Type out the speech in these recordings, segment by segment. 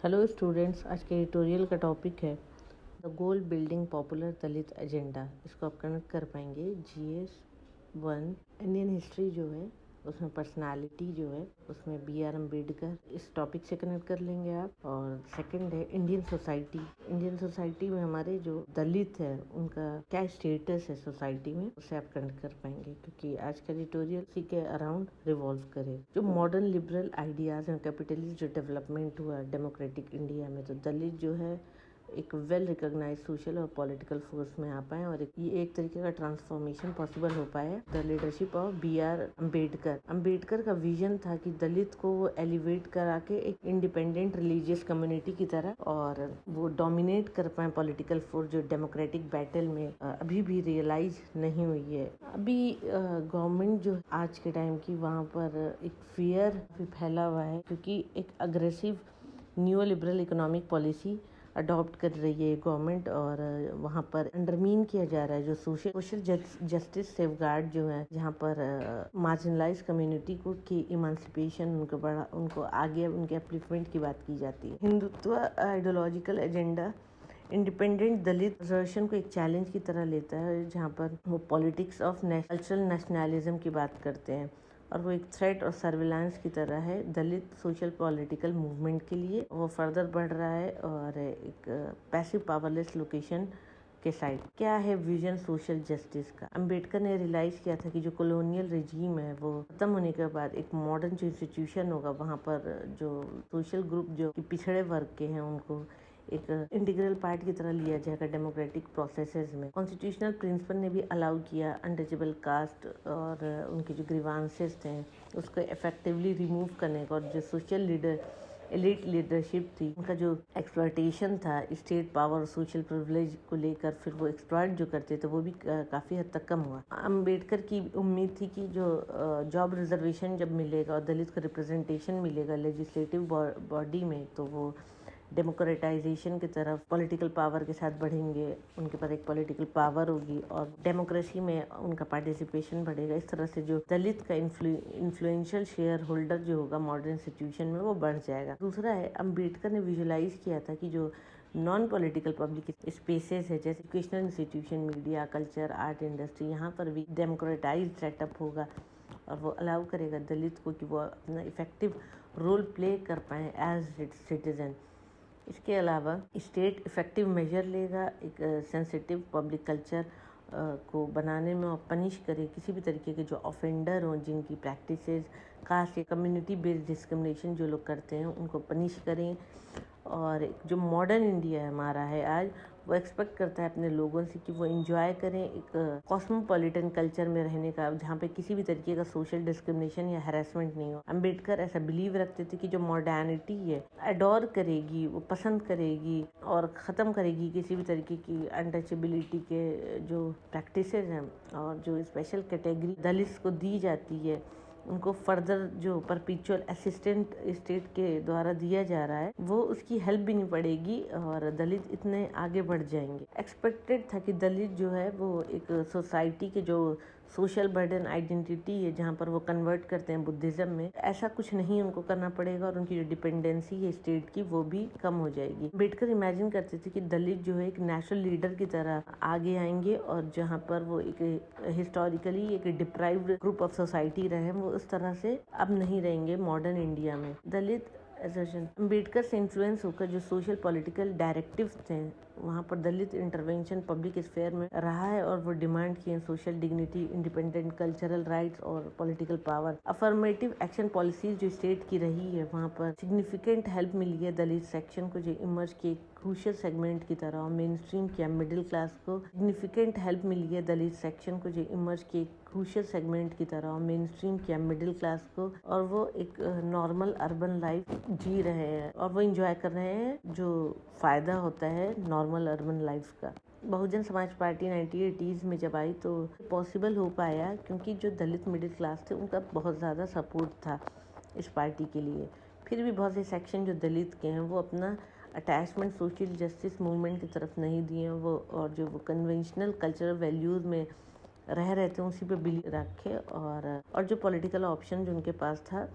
Hello students, आज के editorial का टॉपिक है the goal building popular Dalit agenda. इसको आप कनेक्ट कर पाएंगे GS1 इंडियन हिस्ट्री जो है उसमें पर्सनालिटी जो है उसमें BR अम्बेडकर, इस टॉपिक से कनेक्ट कर लेंगे आप। और सेकंड है इंडियन सोसाइटी में हमारे जो दलित है उनका क्या स्टेटस है सोसाइटी में, उससे आप कनेक्ट कर पाएंगे क्योंकि आज का एडिटोरियल इसी के अराउंड रिवॉल्व करे। जो मॉडर्न लिबरल आइडियाज हैं, कैपिटलिस्ट जो डेवलपमेंट हुआ डेमोक्रेटिक इंडिया में, तो दलित जो है एक वेल रिकॉग्नाइज सोशल और पॉलिटिकल फोर्स में आ पाए और ये एक तरीके का ट्रांसफॉर्मेशन पॉसिबल हो पाया the leadership of BR Ambedkar का विजन था कि दलित को वो एलिवेट करा के एक इंडिपेंडेंट रिलीजियस कम्युनिटी की तरह और वो डोमिनेट कर पाए पॉलिटिकल फोर्स जो डेमोक्रेटिक बैटल में अभी भी रियलाइज नहीं हुई है। अभी गवर्नमेंट जो आज के टाइम की वहाँ पर एक फियर भी फैला हुआ है क्योंकि एक aggressive new liberal economic policy adopt कर रही है गवर्नमेंट और वहाँ पर अंडरमीन किया जा रहा है जो सोशल जस्टिस सेफगार्ड जो है, जहाँ पर मार्जिनलाइज कम्युनिटी को की इमांसिपेशन उनको आगे उनके अपलिफ्टमेंट की बात की जाती है। हिंदुत्व आइडियोलॉजिकल एजेंडा इंडिपेंडेंट दलित रिजर्वेशन को एक चैलेंज की तरह लेता है, जहाँ पर वो पॉलिटिक्स ऑफ कल्चरल नेशनलिज्म की बात करते हैं और वो एक थ्रेट और सर्विलांस की तरह है दलित सोशल पॉलिटिकल मूवमेंट के लिए। वो फर्दर बढ़ रहा है और एक पैसिव पावरलेस लोकेशन के साइड। क्या है विजन सोशल जस्टिस का? अंबेडकर ने रियलाइज किया था कि जो कॉलोनियल रिजीम है वो खत्म होने के बाद एक मॉडर्न जो इंस्टीट्यूशन होगा, वहाँ पर जो सोशल ग्रुप जो पिछड़े वर्ग के हैं उनको एक इंटीग्रल पार्ट की तरह लिया जाएगा डेमोक्रेटिक प्रोसेसेस में। कॉन्स्टिट्यूशनल प्रिंसिपल ने भी अलाउ किया अनटचेबल कास्ट और उनके जो ग्रीवांसेस थे उसको इफेक्टिवली रिमूव करने का, और जो सोशल एलिट लीडरशिप थी उनका जो एक्सप्लॉयटेशन था स्टेट पावर और सोशल प्रिविलेज को लेकर, फिर वो एक्सप्लॉयट जो करते थे वो भी काफी हद तक कम हुआ। अंबेडकर की उम्मीद थी कि जो जॉब रिजर्वेशन जब मिलेगा और दलित को रिप्रेजेंटेशन मिलेगा लेजिस्लेटिव बॉडी में, तो वो डेमोक्रेटाइजेशन की तरफ पॉलिटिकल पावर के साथ बढ़ेंगे, उनके पास एक पॉलिटिकल पावर होगी और डेमोक्रेसी में उनका पार्टिसिपेशन बढ़ेगा। इस तरह से जो दलित का इन्फ्लुएंशियल शेयर होल्डर जो होगा मॉडर्न इंस्टीट्यूशन में वो बढ़ जाएगा। दूसरा है अंबेडकर ने विजुलाइज किया था कि जो नॉन पॉलिटिकल पब्लिक स्पेसेस है जैसे educational institution, media, culture, art industry, यहाँ पर भी डेमोक्रेटाइज सेटअप होगा और वो अलाउ करेगा दलित को कि वो अपना इफेक्टिव रोल प्ले कर पाए एज सिटीजन। इसके अलावा स्टेट इफेक्टिव मेजर लेगा एक सेंसिटिव पब्लिक कल्चर को बनाने में और पनिश करे किसी भी तरीके के जो ऑफेंडर हों, जिनकी प्रैक्टिसेस कास्ट या कम्युनिटी बेस्ड डिस्क्रिमिनेशन जो लोग करते हैं उनको पनिश करें। और जो मॉडर्न इंडिया है हमारा है आज, वो एक्सपेक्ट करता है अपने लोगों से कि वो एंजॉय करें एक कॉस्मोपॉलिटन कल्चर में रहने का, जहाँ पे किसी भी तरीके का सोशल डिस्क्रिमिनेशन या हैरेसमेंट नहीं हो। अंबेडकर ऐसा बिलीव रखते थे कि जो मॉडर्निटी है अडोर करेगी, वो पसंद करेगी और ख़त्म करेगी किसी भी तरीके की अनटचेबिलिटी के जो प्रैक्टिसेस हैं और जो स्पेशल कैटेगरी दलित को दी जाती है उनको फर्दर जो परपिचुअल असिस्टेंट स्टेट के द्वारा दिया जा रहा है वो उसकी हेल्प भी नहीं पड़ेगी और दलित इतने आगे बढ़ जाएंगे। एक्सपेक्टेड था कि दलित जो है वो एक सोसाइटी के जो सोशल बर्डन आइडेंटिटी है जहाँ पर वो कन्वर्ट करते हैं बुद्धिज्म में, ऐसा कुछ नहीं उनको करना पड़ेगा और उनकी जो डिपेंडेंसी है स्टेट की वो भी कम हो जाएगी। अम्बेडकर इमेजिन करते थे कि दलित जो है एक नेशनल लीडर की तरह आगे आएंगे और जहाँ पर वो एक हिस्टोरिकली एक डिप्राइव्ड ग्रुप ऑफ सोसाइटी रहे, वो उस तरह से अब नहीं रहेंगे मॉडर्न इंडिया में। दलित अम्बेडकर से इन्फ्लुएंस होकर जो सोशल पॉलिटिकल डायरेक्टिव्स थे वहाँ पर दलित इंटरवेंशन पब्लिक स्फेयर में रहा है और वो डिमांड किए social dignity, independent cultural rights और political power. Affirmative action policies जो स्टेट की रही है वहाँ पर सिग्निफिकेंट हेल्प मिली है दलित सेक्शन को जो इमर्ज के क्रूशियल सेगमेंट की तरह, और मेन स्ट्रीम किया मिडिल क्लास को सिग्निफिकेंट हेल्प मिली है दलित सेक्शन को जो इमर्ज के क्रूशियल सेगमेंट की तरह, और मेन स्ट्रीम किया मिडिल क्लास को, और वो एक नॉर्मल अर्बन लाइफ जी रहे हैं और वो एंजॉय कर रहे हैं जो फायदा होता है नॉर्मल अर्बन लाइफ का। बहुजन समाज पार्टी 1980s में जब आई तो पॉसिबल हो पाया क्योंकि जो दलित मिडिल क्लास थे उनका बहुत ज़्यादा सपोर्ट था इस पार्टी के लिए। फिर भी बहुत से सेक्शन जो दलित के हैं वो अपना अटैचमेंट सोशल जस्टिस मूवमेंट की तरफ नहीं दिए वो, और जो वो कन्वेंशनल कल्चरल वैल्यूज़ में रह रहे थे उसी पे बिलीव रखे और जो पॉलिटिकल ऑप्शन जो उनके पास था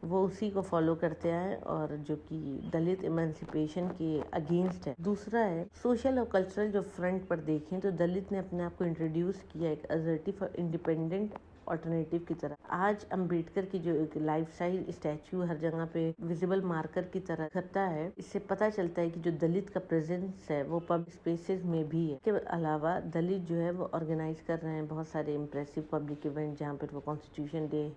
वो उसी को फॉलो करते आए और जो कि दलित इमेंसिपेशन के अगेंस्ट है। दूसरा है सोशल और कल्चरल। जो फ्रंट पर देखें तो दलित ने अपने आप को इंट्रोड्यूस किया एक असर्टिव और इंडिपेंडेंट ऑल्टरनेटिव की तरह। आज अम्बेडकर की जो एक लाइफ साइज स्टैचू हर जगह पे विजिबल मार्कर की तरह करता है, इससे पता चलता है कि जो दलित का प्रेजेंस है वो पब्लिक स्पेसेस में भी है। इसके अलावा दलित जो है वो ऑर्गेनाइज कर रहे हैं बहुत सारे इम्प्रेसिव पब्लिक इवेंट, जहाँ पर वो कॉन्स्टिट्यूशन डे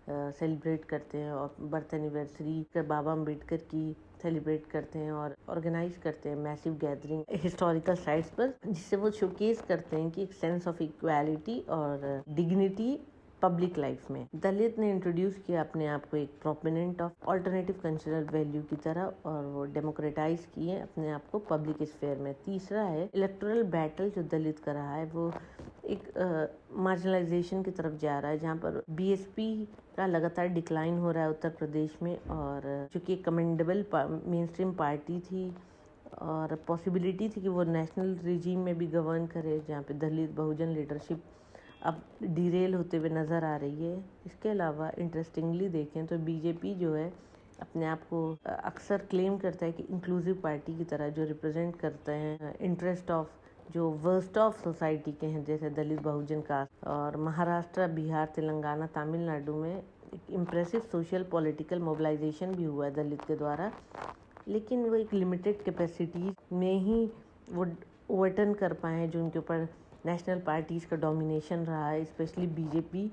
सेलिब्रेट करते हैं और बर्थ एनिवर्सरी कर बाबा अम्बेडकर की सेलिब्रेट करते हैं और ऑर्गेनाइज करते हैं मैसिव गैदरिंग हिस्टोरिकल साइट्स पर, जिससे वो शोकेस करते हैं कि एक सेंस ऑफ इक्वालिटी और डिग्निटी पब्लिक लाइफ में। दलित ने इंट्रोड्यूस किया अपने आप को एक proponent of alternative cultural value की तरह और वो डेमोक्रेटाइज किए अपने आप को पब्लिक स्फेयर में। तीसरा है इलेक्टोरल बैटल जो दलित का रहा है वो एक मार्जिनलाइजेशन की तरफ जा रहा है, जहाँ पर बीएसपी का लगातार डिक्लाइन हो रहा है उत्तर प्रदेश में, और चूँकि कमेंडेबल मेन स्ट्रीम पार्टी थी और पॉसिबिलिटी थी कि वो नेशनल रिजीम में भी गवर्न करे, जहाँ पे दलित बहुजन लीडरशिप अब डिरेल होते हुए नज़र आ रही है। इसके अलावा इंटरेस्टिंगली देखें तो बीजेपी जो है अपने आप को अक्सर क्लेम करता है कि इंक्लूसिव पार्टी की तरह, जो रिप्रेजेंट करते हैं इंटरेस्ट ऑफ जो वर्स्ट ऑफ सोसाइटी के हैं, जैसे दलित बहुजन कास्ट। और महाराष्ट्र, बिहार, तेलंगाना, तमिलनाडु में एक इम्प्रेसिव सोशल पॉलिटिकल मोबिलाइजेशन भी हुआ है दलित के द्वारा, लेकिन वो एक लिमिटेड कैपेसिटी में ही वो ओवरटर्न कर पाए हैं जो उनके ऊपर नेशनल पार्टीज़ का डोमिनेशन रहा है। स्पेशली बीजेपी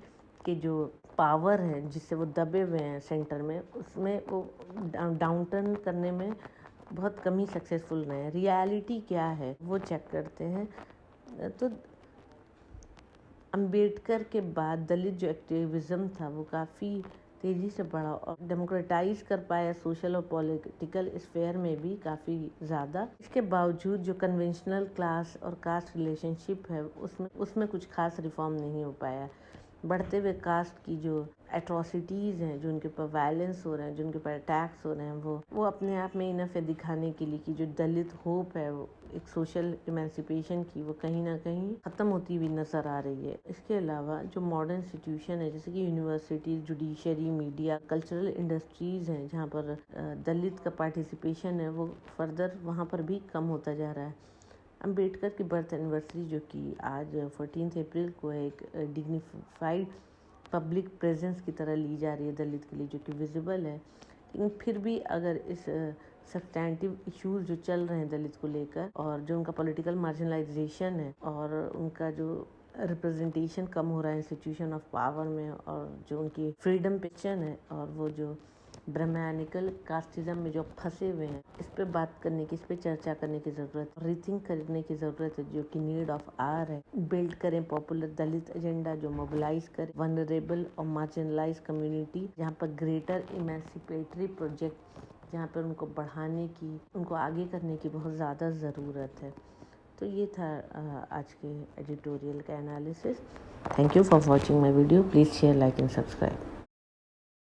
के जो पावर है जिससे वो दबे हुए हैं सेंटर में, उसमें वो डाउन टर्न करने में बहुत कम ही सक्सेसफुल रहे हैं। रियलिटी क्या है वो चेक करते हैं तो अम्बेडकर के बाद दलित जो एक्टिविज्म था वो काफ़ी तेज़ी से बढ़ा और डेमोक्रेटाइज कर पाया सोशल और पॉलिटिकल स्फेयर में भी काफ़ी ज़्यादा। इसके बावजूद जो कन्वेंशनल क्लास और कास्ट रिलेशनशिप है उसमें कुछ खास रिफॉर्म नहीं हो पाया। बढ़ते हुए कास्ट की जो एट्रोसिटीज़ हैं, जो उनके ऊपर वायलेंस हो रहे हैं, जो उनके ऊपर अटैक्स हो रहे हैं, वो अपने आप में इनफ है दिखाने के लिए कि जो दलित होप है वो एक सोशल इमेंसिपेशन की, वो कहीं ना कहीं ख़त्म होती हुई नज़र आ रही है। इसके अलावा जो मॉडर्न इंस्टीट्यूशन है जैसे कि universities, judiciary, media, cultural industries हैं, जहाँ पर दलित का पार्टिसिपेशन है वो फर्दर वहाँ पर भी कम होता जा रहा है। अम्बेडकर की बर्थ एनिवर्सरी जो कि आज 14 अप्रैल को है, एक डिग्निफाइड पब्लिक प्रेजेंस की तरह ली जा रही है दलित के लिए, जो कि विजिबल है। लेकिन फिर भी अगर इस सब्सटैंटिव इश्यूज जो चल रहे हैं दलित को लेकर, और जो उनका पॉलिटिकल मार्जिनलाइजेशन है और उनका जो रिप्रेजेंटेशन कम हो रहा है इंस्टीट्यूशन ऑफ पावर में, और जो उनकी फ्रीडम पिक्चर है और वो जो ब्राह्मणिकल कास्टिज्म में जो फंसे हुए हैं, इस पे बात करने की, इस पे चर्चा करने की ज़रूरत है, रीथिंक करने की ज़रूरत है, जो कि नीड ऑफ आवर है। बिल्ड करें पॉपुलर दलित एजेंडा जो मोबिलाइज करे वनरेबल और मार्जिनलाइज कम्युनिटी, जहाँ पर ग्रेटर इमेंसिपेटरी प्रोजेक्ट, जहाँ पर उनको बढ़ाने की, उनको आगे करने की बहुत ज़्यादा ज़रूरत है। तो ये था आज के एडिटोरियल का analysis. Thank you for watching my video. Please share, like and subscribe.